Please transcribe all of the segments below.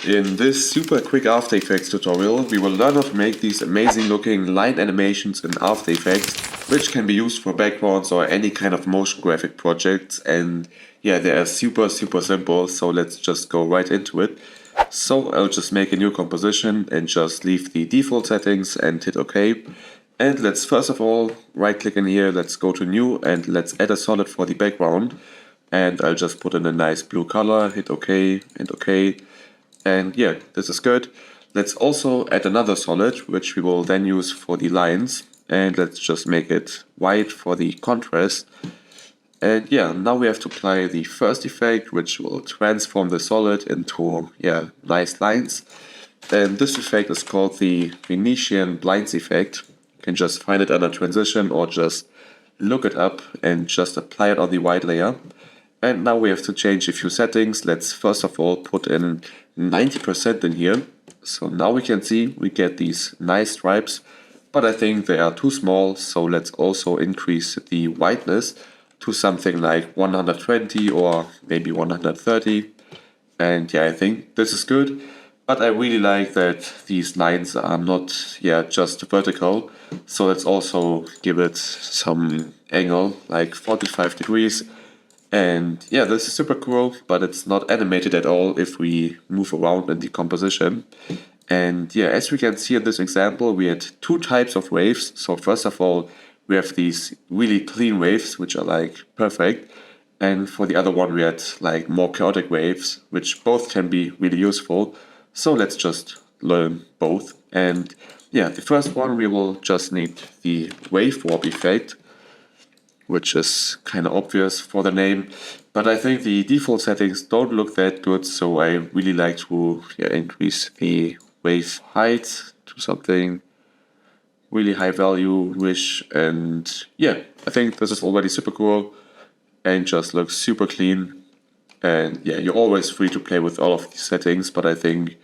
In this super quick After Effects tutorial, we will learn how to make these amazing looking line animations in After Effects, which can be used for backgrounds or any kind of motion graphic projects. And yeah, they are super simple, so let's just go right into it. So I'll just make a new composition and just leave the default settings and hit OK. And let's first of all right click in here, let's go to new and let's add a solid for the background. And I'll just put in a nice blue color, hit OK and OK. And yeah, this is good. Let's also add another solid, which we will then use for the lines. And let's just make it white for the contrast. And yeah, now we have to apply the first effect, which will transform the solid into, nice lines. And this effect is called the Venetian blinds effect. You can just find it under transition or just look it up and just apply it on the white layer. And now we have to change a few settings. Let's first of all put in 90% in here. So now we can see we get these nice stripes, but I think they are too small. So let's also increase the whiteness to something like 120 or maybe 130. And yeah, I think this is good. But I really like that these lines are not just vertical. So let's also give it some angle, like 45 degrees. And yeah, this is super cool, but it's not animated at all if we move around in the composition. And yeah, as we can see in this example, we had two types of waves. So first of all, we have these really clean waves, which are like perfect. And for the other one, we had like more chaotic waves, which both can be really useful. So let's just learn both. And yeah, the first one, we will just need the wave warp effect, which is kind of obvious for the name, but I think the default settings don't look that good, so I really like to increase the wave height to something really high value-ish, and yeah, I think this is already super cool and just looks super clean. And yeah, you're always free to play with all of these settings, but I think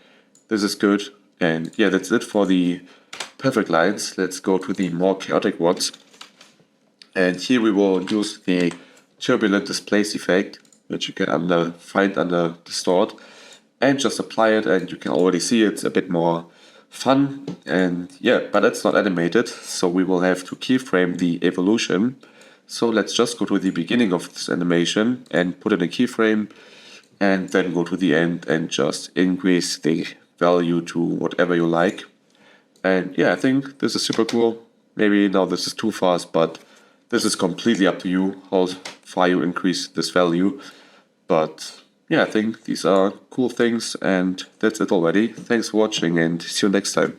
this is good. And yeah, that's it for the perfect lines. Let's go to the more chaotic ones. And here we will use the Turbulent displace effect, which you can find under distort, and just apply it, and you can already see it's a bit more fun. And yeah, but it's not animated, so we will have to keyframe the evolution. So let's just go to the beginning of this animation and put in a keyframe, and then go to the end and just increase the value to whatever you like. And yeah, I think this is super cool. Maybe now this is too fast, but this is completely up to you how far you increase this value. But yeah, I think these are cool things, and that's it already. Thanks for watching and see you next time.